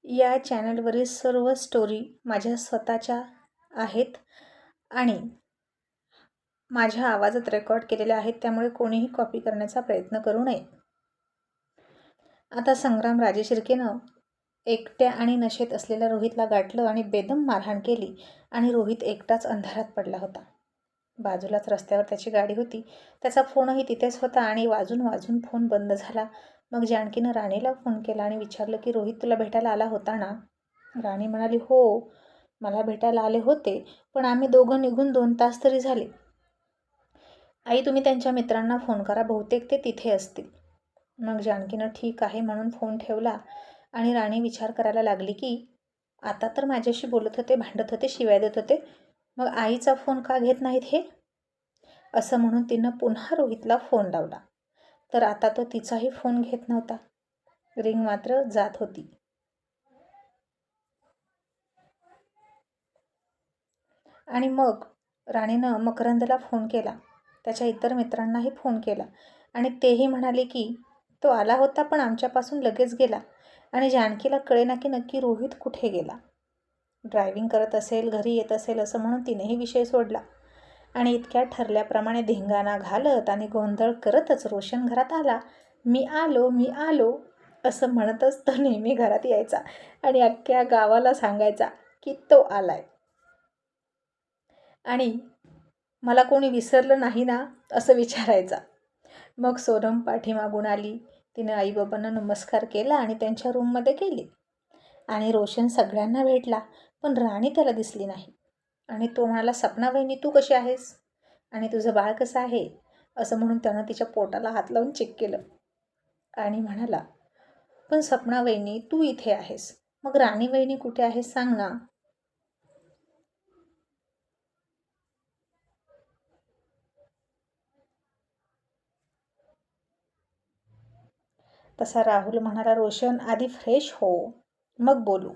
या चॅनलवरील सर्व स्टोरी माझ्या स्वतःच्या आहेत आणि माझ्या आवाजात रेकॉर्ड केलेल्या आहेत, त्यामुळे कोणीही कॉपी करण्याचा प्रयत्न करू नये. आता संग्राम राजेशिर्केनं एकट्या आणि नशेत असलेल्या रोहितला गाठलं आणि बेदम मारहाण केली आणि रोहित एकटाच अंधारात पडला होता. बाजूलाच रस्त्यावर त्याची गाडी होती. त्याचा फोनही तिथेच होता आणि वाजून वाजून फोन बंद झाला. मग जानकीनं राणीला फोन केला आणि विचारलं की रोहित तुला भेटायला आला होता ना? राणी म्हणाली, हो, मला भेटायला आले होते, पण आम्ही दोघं निघून 2 तास तरी झाले. आई, तुम्ही त्यांच्या मित्रांना फोन करा, बहुतेक ते तिथे असतील. मग जानकीनं ठीक आहे म्हणून फोन ठेवला आणि राणी विचार करायला लागली की आता तर माझ्याशी बोलत होते, भांडत होते, शिव्या देत होते, मग आईचा फोन का घेत नाहीत हे? असं म्हणून तिनं पुन्हा रोहितला फोन लावला, तर आता तो तिचाही फोन घेत नव्हता. रिंग मात्र जात होती. आणि मग राणीनं मकरंदला फोन केला, त्याच्या इतर मित्रांनाही फोन केला आणि तेही म्हणाले की तो आला होता पण आमच्यापासून लगेच गेला. आणि जानकीला कळेना की नक्की रोहित कुठे गेला. ड्रायव्हिंग करत असेल, घरी येत असेल असं म्हणून तिनेही विषय सोडला. आणि इतक्या ठरल्याप्रमाणे धिंगाणा घालत आणि गोंधळ करतच रोशन घरात आला. मी आलो, मी आलो असं म्हणतच तो नेहमी घरात यायचा आणि अख्ख्या गावाला सांगायचा की तो आलाय. आणि मला कोणी विसरलं नाही ना असं विचारायचा. मग सोनम पाठीमागून आली. तिने आईबाबांना नमस्कार केला आणि त्यांच्या रूममध्ये गेली. आणि रोशन सगळ्यांना भेटला, पण राणी त्याला दिसली नाही. आणि तो म्हणाला, सपना वहिनी तू कशी आहेस आणि तुझं बाळ कसं आहे असं म्हणून त्यानं तिच्या पोटाला हात लावून चेक केलं आणि म्हणाला, पण सपना वहिनी तू इथे आहेस, मग राणी वहिनी कुठे आहेस सांग ना. तसा राहुल म्हणाला, रोशन आधी फ्रेश हो मग बोलू.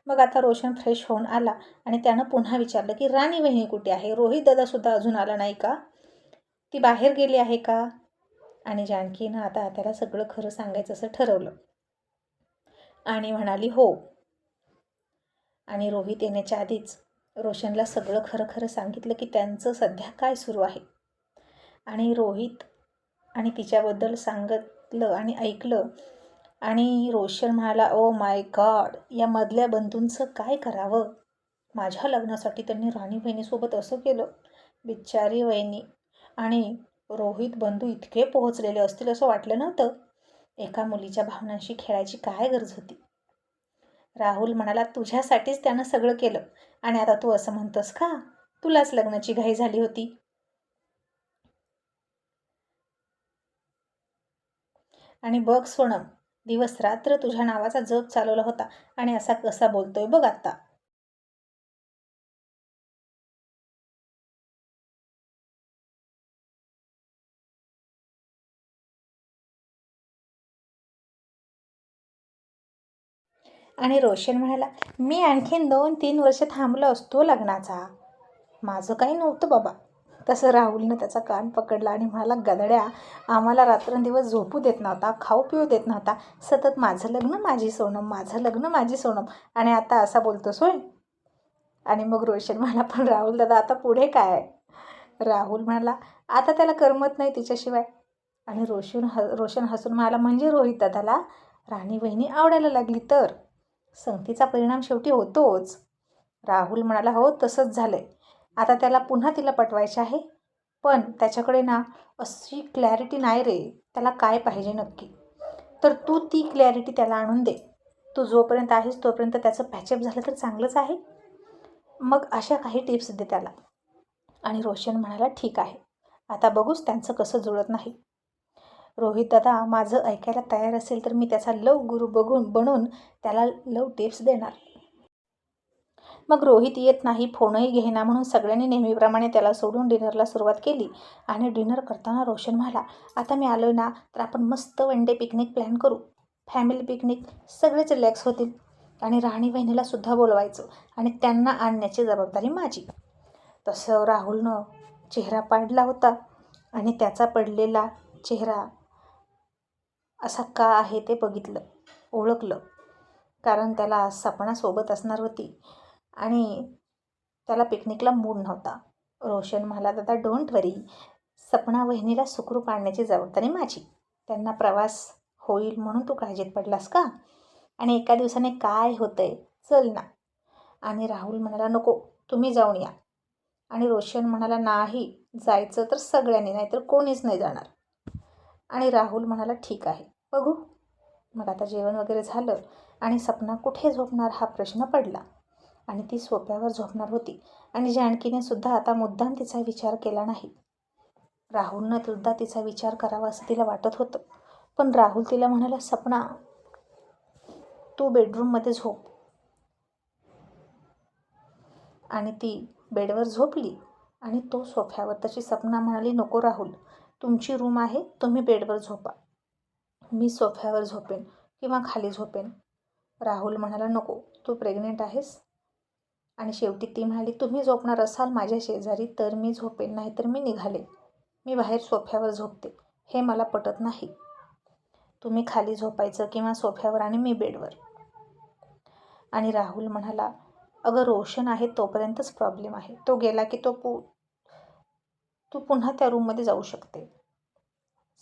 मग आता रोशन फ्रेश होऊन आला आणि त्यानं पुन्हा विचारलं की राणी वहिनी कुठे आहे? रोहित दादासुद्धा अजून आला नाही का? ती बाहेर गेली आहे का? आणि जानकीनं आता त्याला सगळं खरं सांगायचं असं ठरवलं आणि म्हणाली हो. आणि रोहित येण्याच्या आधीच रोशनला सगळं खरं खरं सांगितलं की त्यांचं सध्या काय सुरू आहे. आणि रोहित आणि तिच्याबद्दल सांगितलं आणि ऐकलं. आणि रोशन म्हणाला, ओ माय गॉड, या मधल्या बंधूंचं काय करावं? माझ्या लग्नासाठी त्यांनी राणी वहिनीसोबत असं केलं. बिचारी वहिनी. आणि रोहित बंधू इतके पोहोचलेले असतील असं वाटलं नव्हतं. एका मुलीच्या भावनांशी खेळायची काय गरज होती? राहुल म्हणाला, तुझ्यासाठीच त्यानं सगळं केलं आणि आता तू असं म्हणतोस का? तुलाच लग्नाची घाई झाली होती. आणि बघ सोनम, दिवस रात्र तुझ्या नावाचा जप चालवला होता आणि असा कसा बोलतोय बघ आता. आणि रोशन म्हणाला, मी आणखीन 2-3 वर्ष थांबलो असतो लग्नाचा. माझं काही नव्हतं बाबा. तसं राहुलनं त्याचा कान पकडला आणि म्हणाला, गदड्या, आम्हाला रात्रंदिवस झोपू देत नव्हता, खाऊ पिऊ देत नव्हता, सतत माझं लग्न माझी सोनम, माझं लग्न माझी सोनम, आणि आता असा बोलतोस होय? आणि मग रोशन म्हणाला, पण राहुल दादा आता पुढे काय? राहुल म्हणाला, आता त्याला करमत नाही तिच्याशिवाय. आणि रोशन हसून म्हणाला, म्हणजे रोहित दादाला राणी वहिनी आवडायला लागली तर? संगतीचा परिणाम शेवटी होतोच. राहुल म्हणाला, हो तसंच झालंय. आता त्याला पुन्हा तिला पटवायचे आहे, पण त्याच्याकडे ना अशी क्लॅरिटी नाही रे, त्याला काय पाहिजे नक्की. तर तू ती क्लॅरिटी त्याला आणून दे. तू जोपर्यंत आहेस तोपर्यंत त्याचं पॅचअप झालं तर चांगलंच आहे. मग अशा काही टिप्स दे त्याला. आणि रोशन म्हणाला, ठीक आहे, आता बघूच त्यांचं कसं जुळत नाही. रोहित दादा माझं ऐकायला तयार असेल तर मी त्याचा लव गुरु बनून त्याला लव टिप्स देणार. मग रोहित येत नाही, फोनही घेईना, म्हणून सगळ्यांनी नेहमीप्रमाणे त्याला सोडून डिनरला सुरुवात केली. आणि डिनर करताना रोशन म्हणाला, आता मी आलो ना तर आपण मस्त वन डे पिकनिक प्लॅन करू. फॅमिली पिकनिक, सगळेच रिलॅक्स होतील आणि राणी बहिणीला सुद्धा बोलवायचं आणि त्यांना आणण्याची जबाबदारी माझी. तसं राहुलनं चेहरा पाडला होता आणि त्याचा पडलेला चेहरा असा का आहे ते बघितलं, ओळखलं. कारण त्याला सपना सोबत असणार होती आणि त्याला पिकनिकला मूड नव्हता. रोशन म्हणाला, दादा डोंट वरी, सपना वहिनीला सुखरूप आणण्याची जबाबदारी माझी. त्यांना प्रवास होईल म्हणून तू काळजीत पडलास का? आणि एका दिवसाने काय होतंय, चल ना. आणि राहुल म्हणाला, नको, तुम्ही जाऊन या. आणि रोशन म्हणाला, नाही, जायचं तर सगळ्यांनी, नाहीतर कोणीच नाही जाणार. आणि राहुल म्हणाला, ठीक आहे, बघू. मग आता जेवण वगैरे झालं आणि सपना कुठे झोपणार हा प्रश्न पडला. आणि ती सोफ्यावर झोपणार होती. आणि जानकीने सुद्धा आता मुद्दाम तिचा विचार केला नाही. राहुलनं सुद्धा तिचा विचार करावा असं तिला वाटत होतं. पण राहुल तिला म्हणाला, सपना, तू बेडरूममध्ये झोप. आणि ती बेडवर झोपली आणि तो सोफ्यावर. तशी सपना म्हणाली, नको राहुल, तुमची रूम आहे, तुम्ही बेडवर झोपा, मी सोफ्यावर झोपेन किंवा खाली झोपेन. राहुल म्हणाला, नको, तू प्रेग्नेंट आहेस. आणि शेवटी ती म्हणाली, तुम्ही झोपणार असाल माझ्या शेजारी तर मी झोपेन, नाहीतर मी निघाले. मी बाहेर सोफ्यावर झोपते, हे मला पटत नाही. तुम्ही खाली झोपायचं किंवा सोफ्यावर आणि मी बेडवर. आणि राहुल म्हणाला, अगं रोशन आहे तोपर्यंतच प्रॉब्लेम आहे, तो गेला की तू पुन्हा त्या रूममध्ये जाऊ शकते.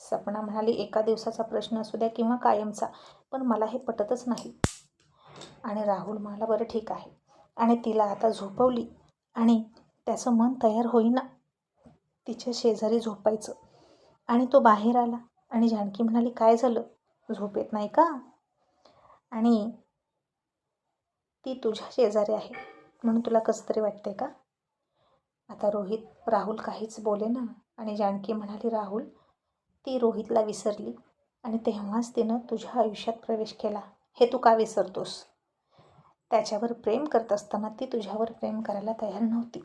सपना म्हणाली, एका दिवसाचा प्रश्न असू द्या किंवा कायमचा, पण मला हे पटतच नाही. आणि राहुल म्हणाला, बरं ठीक आहे. आणि तिला आता झोपवली आणि त्याचं मन तयार होईना तिच्या शेजारी झोपायचं. आणि तो बाहेर आला आणि जानकी म्हणाली, काय झालं, झोप येत नाही का? आणि ती तुझ्या शेजारी आहे म्हणून तुला कसं तरी वाटते का? आता राहुल काहीच बोले ना. आणि जानकी म्हणाली, राहुल, ती रोहितला विसरली आणि तेव्हाच तिनं तुझ्या आयुष्यात प्रवेश केला, हे तू का विसरतोस? त्याच्यावर प्रेम करत असताना ती तुझ्यावर प्रेम करायला तयार नव्हती.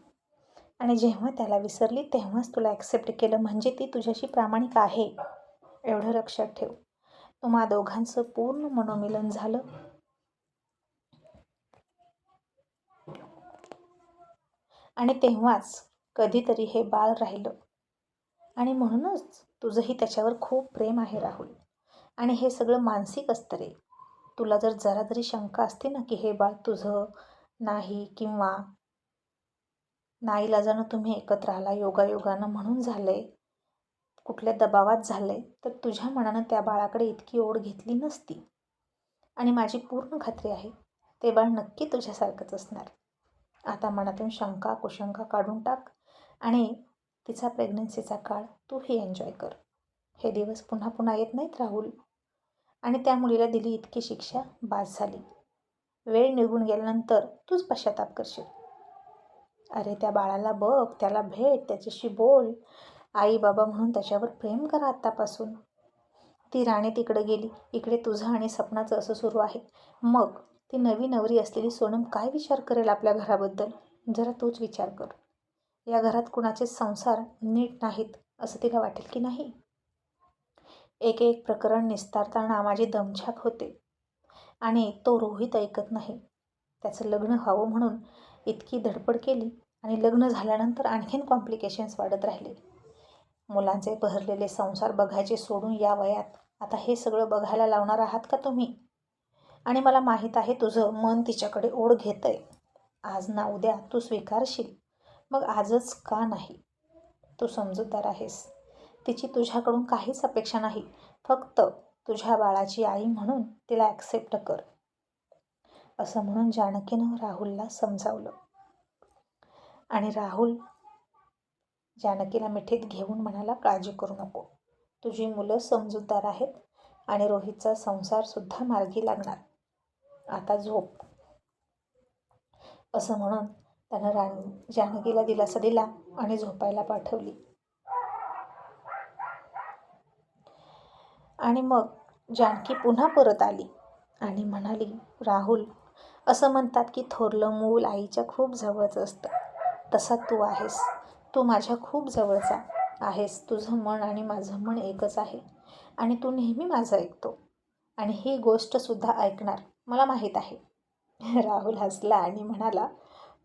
आणि जेव्हा त्याला विसरली तेव्हाच तुला ॲक्सेप्ट केलं, म्हणजे ती तुझ्याशी प्रामाणिक आहे, एवढं लक्षात ठेव. तुम्हा दोघांचं पूर्ण मनोमिलन झालं. आणि तेव्हाच कधीतरी हे बाळ राहिलं. आणि म्हणूनच तुझंही त्याच्यावर खूप प्रेम आहे राहुल. आणि हे सगळं मानसिक असतं रे. तुला जर जरा जरी शंका असते ना की हे बाळ तुझं नाही किंवा नाईलाजानं तुम्ही एकत्र आला योगायोगानं म्हणून झालंय, कुठल्या दबावात झालंय, तर तुझ्या मनानं त्या बाळाकडे इतकी ओढ घेतली नसती. आणि माझी पूर्ण खात्री आहे ते बाळ नक्की तुझ्यासारखंच असणार. आता मनातून शंका कुशंका काढून टाक आणि तिचा प्रेग्नन्सीचा काळ तूही एन्जॉय कर. हे दिवस पुन्हा पुन्हा येत नाहीत राहुल. आणि त्या मुलीला दिली इतकी शिक्षा बास झाली. वेळ निघून गेल्यानंतर तूच पश्चाताप करशील. अरे त्या बाळाला बघ, त्याला भेट, त्याच्याशी बोल, आई बाबा म्हणून त्याच्यावर प्रेम करा आत्तापासून. ती राणी तिकडे गेली, इकडे तुझं आणि सपनाचं असं सुरू आहे. मग ती नवी नवरी असलेली सोनम काय विचार करेल आपल्या घराबद्दल? जरा तूच विचार कर. या घरात कुणाचे संसार नीट नाहीत असं तिला वाटेल की नाही? एक एक प्रकरण निस्तारताना माझी दमछाक होते. आणि तो रोहित ऐकत नाही. त्याचं लग्न व्हावं म्हणून इतकी धडपड केली आणि लग्न झाल्यानंतर आणखीन कॉम्प्लिकेशन्स वाढत राहिले. मुलांचे बहरलेले संसार बघायचे सोडून या वयात आता हे सगळं बघायला लावणार आहात का तुम्ही? आणि मला माहीत आहे तुझं मन तिच्याकडे ओढ घेतंय. आज ना उद्या तू स्वीकारशील. मग आजच का नाही? तू समजूतदार आहेस. तिची तुझ्याकडून काहीच अपेक्षा नाही, फक्त तुझ्या बाळाची आई म्हणून तिला ॲक्सेप्ट कर. असं म्हणून जानकीनं राहुलला समजावलं. आणि राहुल जानकीला मिठीत घेऊन म्हणाला, काळजी करू नको, तुझी मुलं समजूतदार आहेत आणि रोहितचा संसारसुद्धा मार्गी लागणार. आता झोप. असं म्हणून त्यानं जानकीला दिलासा दिला आणि झोपायला पाठवली. आणि मग जानकी पुन्हा परत आली आणि म्हणाली, राहुल, असं म्हणतात की थोरलं मूल आईच्या खूप जवळचं असतं. तसा तू आहेस. तू माझ्या खूप जवळचा आहेस. तुझं मन आणि माझं मन एकच आहे आणि तू नेहमी माझं ऐकतो आणि ही गोष्टसुद्धा ऐकणार, मला माहीत आहे. राहुल हसला आणि म्हणाला,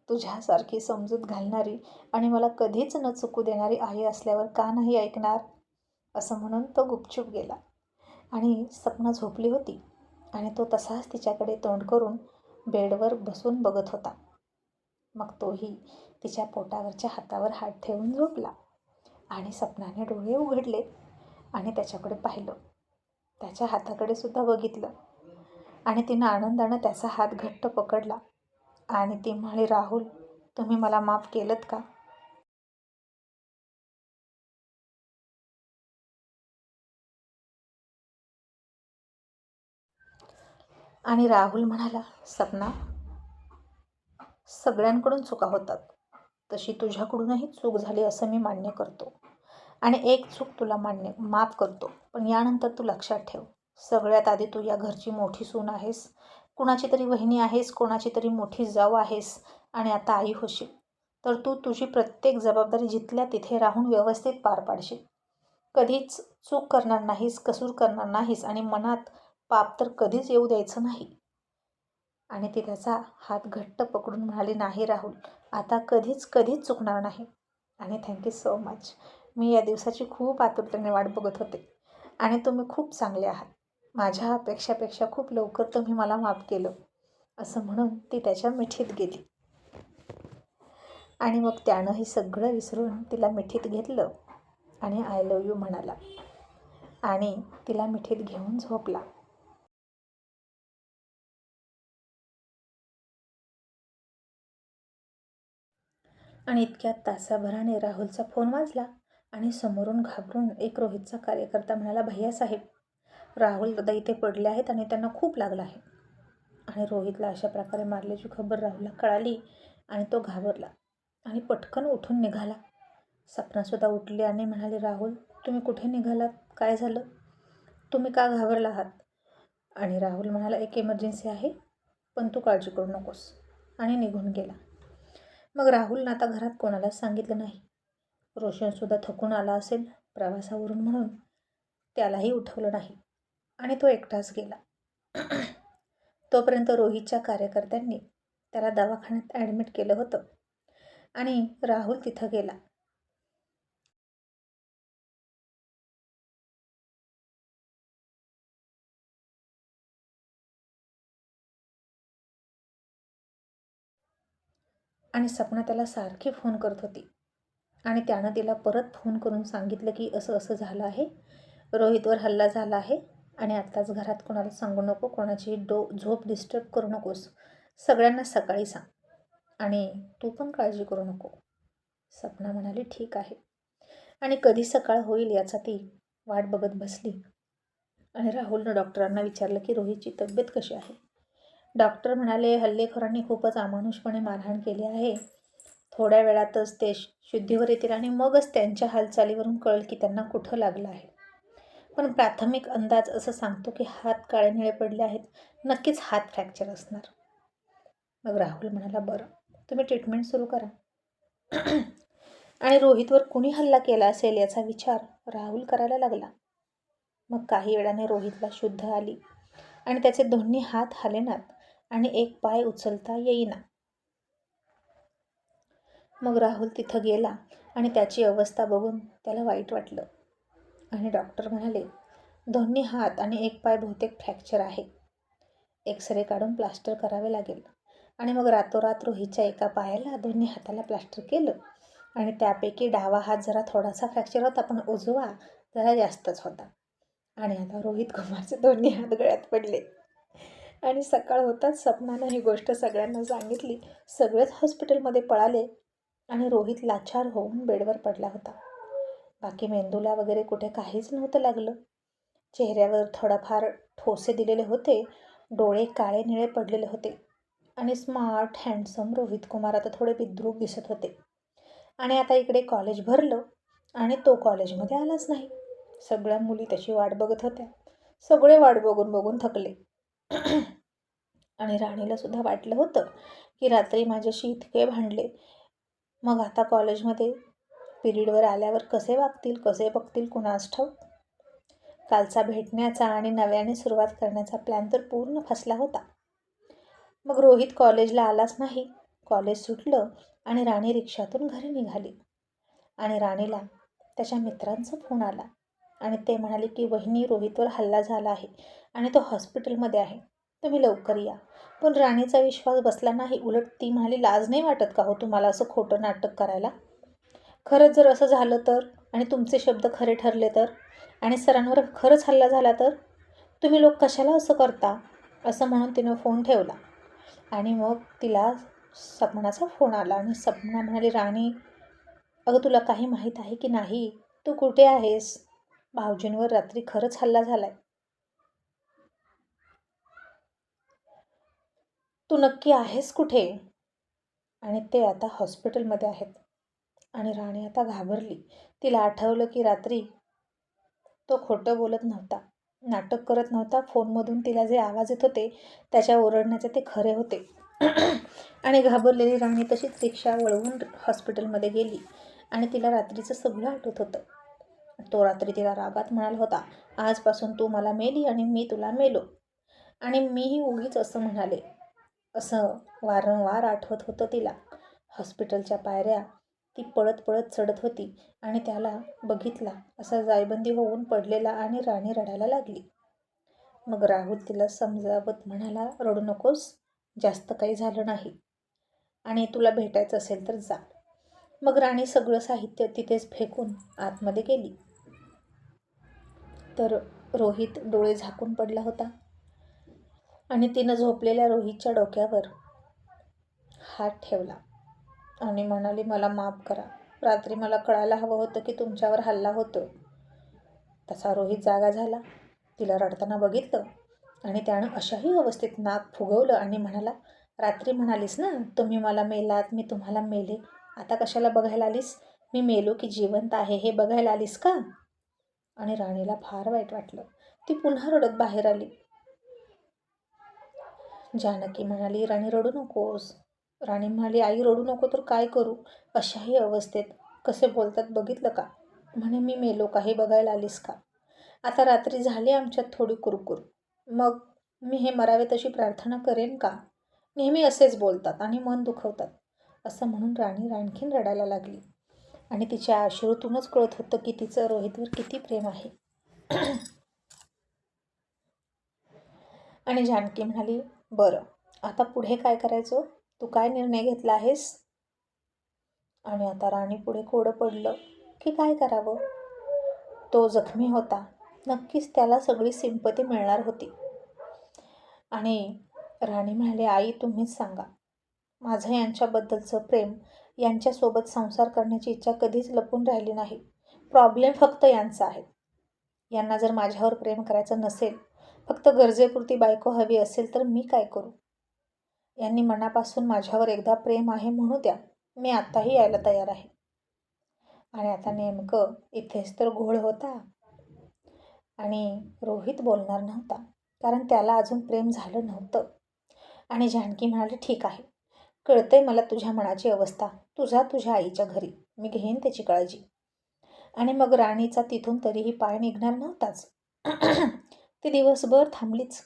तुझ्यासारखी समजूत घालणारी आणि मला कधीच न चुकू देणारी आई असल्यावर का नाही ऐकणार? असं म्हणून तो गुपचूप गेला. आणि सपना झोपली होती आणि तो तसाच तिच्याकडे तोंड करून बेडवर बसून बघत होता. मग तोही तिच्या पोटावरच्या हातावर हात ठेवून झोपला आणि सपनाने डोळे उघडले आणि त्याच्याकडे पाहिलं. त्याच्या हाताकडे सुद्धा बघितलं आणि तिनं आनंदानं त्याचा हात घट्ट पकडला आणि ती म्हणाली, राहुल, तुम्ही मला माफ केलंत का? आणि राहुल म्हणाला, सपना, सगळ्यांकडून चुका होतात, तशी तुझ्याकडूनही चूक झाली असं मी मान्य करतो आणि एक चूक तुला माफ करतो. पण यानंतर तू लक्षात ठेव, सगळ्यात आधी तू या घरची मोठी सून आहेस, कुणाची तरी वहिनी आहेस, कोणाची तरी मोठी जाऊ आहेस आणि आता आई होशील. तर तू तुझी प्रत्येक जबाबदारी जिथल्या तिथे राहून व्यवस्थित पार पाडशील. कधीच चूक करणार नाहीस, कसूर करणार नाहीस आणि मनात पाप तर कधीच येऊ द्यायचं नाही. आणि ती त्याचा हात घट्ट पकडून म्हणाली, नाही राहुल, आता कधीच चुकणार नाही. आणि थँक्यू सो मच. मी या दिवसाची खूप आतुरतेने वाट बघत होते आणि तुम्ही खूप चांगले आहात. माझ्या अपेक्षापेक्षा खूप लवकर तुम्ही मला माफ केलं. असं म्हणून ती त्याच्या मिठीत गेली आणि मग त्यानंही सगळं विसरून तिला मिठीत घेतलं आणि आय लव्ह यू म्हणाला आणि तिला मिठीत घेऊन झोपला. आणि इतक्यात तासाभराने राहुलचा फोन वाजला आणि समोरून घाबरून एक रोहितचा कार्यकर्ता म्हणाला, भैया साहेब, राहुल दादा इथे पडले आहेत आणि त्यांना खूप लागलं आहे. आणि रोहितला अशा प्रकारे मारल्याची खबर राहुलला कळाली आणि तो घाबरला आणि पटकन उठून निघाला. सपनासुद्धा उठली आणि म्हणाली, राहुल, तुम्ही कुठे निघालात? काय झालं? तुम्ही का घाबरला आहात? आणि राहुल म्हणाला, एक इमर्जन्सी आहे, पण तू काळजी करू नकोस, आणि निघून गेला. मग राहुलनं आता घरात कोणालाच सांगितलं नाही. रोशनसुद्धा थकून आला असेल प्रवासावरून म्हणून त्यालाही उठवलं नाही आणि तो एकटाच गेला. तोपर्यंत रोहितच्या कार्यकर्त्यांनी त्याला दवाखान्यात ॲडमिट केलं होतं आणि राहुल तिथं गेला. आणि सपना त्याला सारखी फोन करत होती आणि त्यानं तिला परत फोन करून सांगितलं की असं असं झालं आहे, रोहितवर हल्ला झाला आहे आणि आत्ताच घरात कोणाला सांगू नको, कोणाची झोप डिस्टर्ब करू नकोस, सगळ्यांना सकाळी सांग आणि तू पण काळजी करू नको. सपना म्हणाली, ठीक आहे. आणि कधी सकाळ होईल याचा ती वाट बघत बसली. आणि राहुलनं डॉक्टरांना विचारलं की रोहितची तब्येत कशी आहे. डॉक्टर म्हणाले, हल्लेखोरांनी खूपच अमानुषपणे मारहाण केली आहे, थोड्या वेळातच ते शुद्धीवर येतील आणि मगच त्यांच्या हालचालीवरून कळेल की त्यांना कुठं लागलं आहे. पण प्राथमिक अंदाज असं सांगतो की हात काळे निळे पडले आहेत, नक्कीच हात फ्रॅक्चर असणार. मग राहुल म्हणाला, बरं, तुम्ही ट्रीटमेंट सुरू करा. आणि रोहितवर कुणी हल्ला केला असेल याचा विचार राहुल करायला लागला. मग काही वेळाने रोहितला शुद्ध आली आणि त्याचे दोन्ही हात हालेनात आणि एक पाय उचलता येईना. मग राहुल तिथं गेला आणि त्याची अवस्था बघून त्याला वाईट वाटलं आणि डॉक्टर म्हणाले, दोन्ही हात आणि एक पाय बहुतेक फ्रॅक्चर आहे, एक्सरे काढून प्लास्टर करावे लागेल. आणि मग रातोरात रोहितच्या एका पायाला, दोन्ही हाताला प्लास्टर केलं आणि त्यापैकी डावा हात जरा थोडासा फ्रॅक्चर होता, पण उजवा जरा जास्तच होता. आणि आता रोहित कुमारचे दोन्ही हात गळ्यात पडले. आणि सकाळ होताच सपनानं ही गोष्ट सगळ्यांना सांगितली. सगळेच हॉस्पिटलमध्ये पळाले आणि रोहित लाचार होऊन बेडवर पडला होता. बाकी मेंदूला वगैरे कुठे काहीच नव्हतं लागलं. चेहऱ्यावर थोडाफार ठोसे दिलेले होते, डोळे काळे निळे पडलेले होते आणि स्मार्ट हँडसम रोहित कुमार आता थोडे बिद्रूप दिसत होते. आणि आता इकडे कॉलेज भरलं आणि तो कॉलेजमध्ये आलाच नाही. सगळ्या मुली त्याची वाट बघत होत्या. सगळे वाट बघून बघून थकले. आणि राणीला सुद्धा वाटलं होतं की रात्री माझ्याशी इतके भांडले, मग आता कॉलेजमध्ये पिरियडवर आल्यावर कसे वागतील, कसे बघतील कुणास ठाऊक. कालचा भेटण्याचा आणि नव्याने सुरुवात करण्याचा प्लॅन तर पूर्ण फसला होता. मग रोहित कॉलेजला आलाच नाही. कॉलेज सुटलं आणि राणी रिक्षातून घरी निघाली आणि राणीला त्याच्या मित्रांचा फोन आला आणि ते म्हणाले की वहिनी रोहितवर हल्ला झाला आहे आणि तो हॉस्पिटलमध्ये आहे, तुम्ही लवकर या. पण राणीचा विश्वास बसला नाही. उलट ती म्हणाली, लाज नाही वाटत का हो तुम्हाला असं खोटं नाटक करायला? खरंच जर असं झालं तर, आणि तुमचे शब्द खरे ठरले तर, आणि सरांवर खरंच हल्ला झाला तर तुम्ही लोक कशाला असं करता? असं म्हणून तिनं फोन ठेवला. आणि मग तिला सपनाचा फोन आला आणि सपना म्हणाली, राणी अगं तुला काही माहीत आहे की नाही? तू कुठे आहेस? भाऊजींवर रात्री खरंच हल्ला झालाय. तू नक्की आहेस कुठे? आणि ते आता हॉस्पिटलमध्ये आहेत. आणि राणी आता घाबरली. तिला आठवलं की रात्री तो खोटं बोलत नव्हता, नाटक करत नव्हता. फोनमधून तिला जे आवाज येत होते त्याच्या ओरडण्याचे ते खरे होते. आणि घाबरलेली राणी तशीच रिक्षा वळवून हॉस्पिटलमध्ये गेली. आणि तिला रात्रीचं सगळं आठवत होतं. तो रात्री तिला रागात म्हणाला होता, आजपासून तू मला मेली आणि मी तुला मेलो. आणि मीही उगीच असं म्हणाले, असं वारंवार आठवत होतं तिला. हॉस्पिटलच्या पायऱ्या ती पळत पळत चढत होती आणि त्याला बघितला असा जायबंदी होऊन पडलेला आणि राणी रडायला लागली. मग राहुल तिला समजावत म्हणाला, रडू नकोस, जास्त काही झालं नाही आणि तुला भेटायचं असेल तर जा. मग राणी सगळं साहित्य तिथेच फेकून आतमध्ये गेली. तर रोहित डोळे झाकून पडला होता आणि तिनं झोपलेल्या रोहितच्या डोक्यावर हात ठेवला आणि म्हणाली, मला माफ करा. रात्री मला कळायला हवं होतं की तुमच्यावर हल्ला होतोय. तसा रोहित जागा झाला. तिला रडताना बघितलं आणि त्यानं अशाही अवस्थेत नाक फुगवलं आणि म्हणाला, रात्री म्हणालीस ना तुम्ही मला मेलात, मी तुम्हाला मेले. आता कशाला बघायला आलीस? मी मेलो की जिवंत आहे हे बघायला आलीस का? आणि राणीला फार वाईट वाटलं. ती पुन्हा रडत बाहेर आली. जानकी म्हणाली, राणी रडू नकोस. राणी म्हणाली, आई रडू नको तर काय करू? अशाही अवस्थेत कसे बोलतात बघितलं का? म्हणे मी मेलो का हे बघायला आलीस का? आता रात्री झाली आमच्यात थोडी कुरकुर, मग मी हे मरावे तशी प्रार्थना करेन का? नेहमी असेच बोलतात आणि मन दुखवतात. असं म्हणून राणी आणखीन रडायला लागली. आणि तिच्या अश्रूतूनच कळत होतं की तिचं रोहितवर किती प्रेम आहे. आणि जानकी म्हणाली, बरं आता पुढे काय करायचं? तू काय निर्णय घेतला आहेस? आणि आता राणी पुढे कोडं पडलं की काय करावं. तो जखमी होता, नक्कीच त्याला सगळी सिंपती मिळणार होती. आणि राणी म्हणाली, आई तुम्हीच सांगा. माझं यांच्याबद्दलचं प्रेम, यांच्यासोबत संसार करण्याची इच्छा कधीच लपून राहिली नाही. प्रॉब्लेम फक्त यांचा आहे. यांना जर माझ्यावर प्रेम करायचं नसेल, फक्त गरजेपुरती बायको हवी असेल तर मी काय करू? यांनी मनापासून माझ्यावर एकदा प्रेम आहे म्हणू द्या, मी आत्ताही यायला तयार आहे. आणि आता नेमकं इथेच तर घोळ होता. आणि रोहित बोलणार नव्हता, कारण त्याला अजून प्रेम झालं नव्हतं. आणि जानकी म्हणाली, ठीक आहे, कळतंय मला तुझ्या मनाची अवस्था. तू जा तुझ्या आईच्या घरी, मी घेईन त्याची काळजी. आणि मग राणीचा तिथून तरीही पाय निघणार नव्हताच. ती दिवसभर थांबलीच.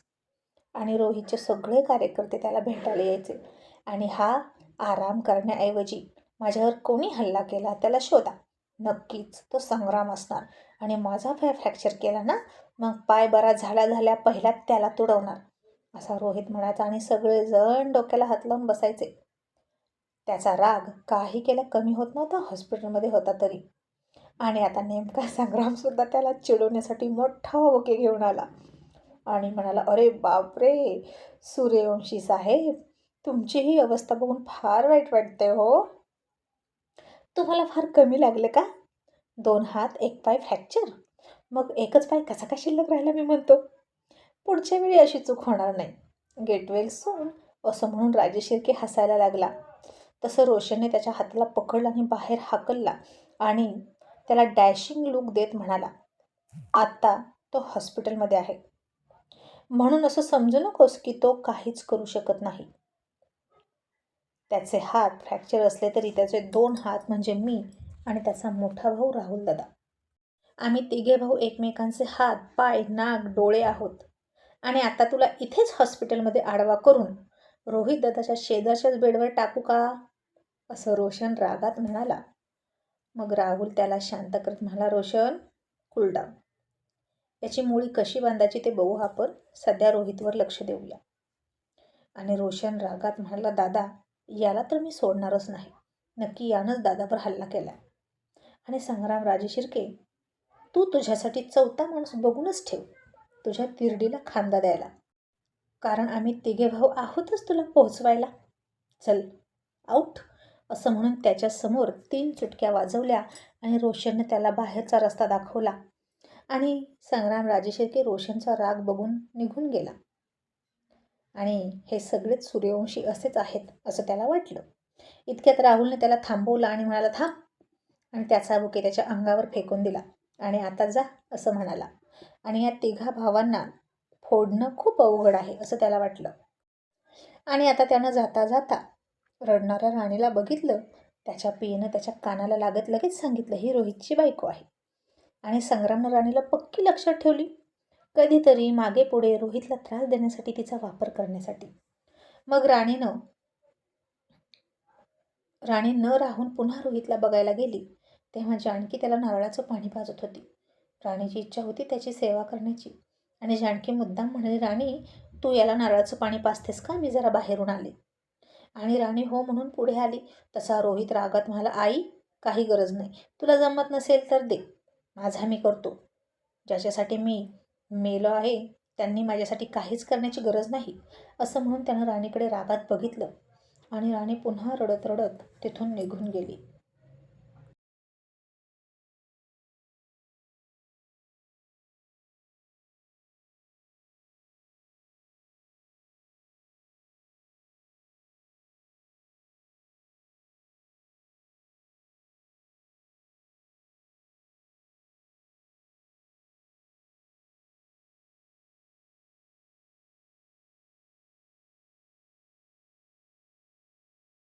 आणि रोहितचे सगळे कार्यकर्ते त्याला भेटायला यायचे. आणि हा आराम करण्याऐवजी माझ्यावर कोणी हल्ला केला त्याला शोधा, नक्कीच तो संग्राम असणार. आणि माझा पाय फ्रॅक्चर केला ना, मग पाय बरा झाल्या झाल्या पहिल्यात त्याला तुडवणार, असा रोहित म्हणायचा. आणि सगळेजण डोक्याला हात लावून बसायचे. त्याचा राग काही केला कमी होत नव्हता हॉस्पिटलमध्ये होता तरी. आणि आता नेमका संग्रामसुद्धा त्याला चिडवण्यासाठी मोठा ओके घेऊन आला आणि म्हणाला, अरे बापरे सूर्यवंशी साहेब, तुमची ही अवस्था बघून फार वाईट वाटते हो. तुम्हाला फार कमी लागलं का? 2 हात 1 पाय फ्रॅक्चर, मग एकच पाय कसा काय शिल्लक राहिला मी म्हणतो. पुढच्या वेळी अशी चूक होणार नाही. गेट वेल सून, असं म्हणून राजेशिर्के हसायला लागला. तसं रोशनने त्याच्या हाताला पकडलं आणि बाहेर हाकलला आणि त्याला डॅशिंग लुक देत म्हणाला, आत्ता तो हॉस्पिटलमध्ये आहे, म्हणून असं समजू नकोस की तो काहीच करू शकत नाही. त्याचे हात फ्रॅक्चर असले तरी त्याचे 2 हात म्हणजे मी आणि त्याचा मोठा भाऊ राहुल दादा. आम्ही तिघे भाऊ एकमेकांचे हात, पाय, नाक, डोळे आहोत. आणि आता तुला इथेच हॉस्पिटलमध्ये आडवा करून रोहित दादाच्या शेजारच्याच बेडवर टाकू का? असं रोशन रागात म्हणाला. मग राहुल त्याला शांत करत म्हणाला, रोशन कूल डाऊन. याची मुळी कशी बांधायची ते बघू आपण. सध्या रोहितवर लक्ष देऊया. आणि रोशन रागात म्हणाला, दादा याला तर मी सोडणारच नाही. नक्की यानंच दादावर हल्ला केला. आणि संग्राम राजे शिर्के, तू तुझ्यासाठी चौथा माणूस बघूनच ठेव, तुझ्या तिरडीला खांदा द्यायला. कारण आम्ही तिघे भाऊ आहोतच तुला पोहोचवायला. चल आऊट. असं म्हणून त्याच्यासमोर 3 चुटक्या वाजवल्या आणि रोशनने त्याला बाहेरचा रस्ता दाखवला. आणि संग्राम राजे शिर्के रोशनचा राग बघून निघून गेला. आणि हे सगळेच सूर्यवंशी असेच आहेत असं त्याला वाटलं. इतक्यात राहुलने त्याला थांबवलं आणि म्हणाला, थांब. आणि त्याचा बुके त्याच्या अंगावर फेकून दिला. आणि आता जा असं म्हणाला. आणि या तिघा भावांना फोडणं खूप अवघड आहे असं त्याला वाटलं. आणि आता त्यानं जाता जाता रडणाऱ्या राणीला बघितलं. त्याच्या पियेनं त्याच्या कानाला लागत लगेच सांगितलं, ही रोहितची बायको आहे. आणि संग्रामनं राणीला पक्की लक्षात ठेवली. कधीतरी मागे पुढे रोहितला त्रास देण्यासाठी, तिचा वापर करण्यासाठी. मग राणी न राहून पुन्हा रोहितला बघायला गेली. तेव्हा जानकी त्याला नारळाचं पाणी पाजत होती. राणीची इच्छा होती त्याची सेवा करण्याची. आणि जानकी मुद्दाम म्हणाली, राणी तू याला नारळाचं पाणी पाजतेस का? मी जरा बाहेरून आले. आणि राणी हो म्हणून पुढे आली. तसा रोहित रागात म्हणाला, आई काही गरज नाही, तुला जमत नसेल तर दे, माझा मी करतो. ज्याच्यासाठी मी मेलो आहे त्यांनी माझ्यासाठी काहीच करण्याची गरज नाही. असं म्हणून त्यानं राणीकडे रागात बघितलं. आणि राणी पुन्हा रडत रडत तिथून निघून गेली.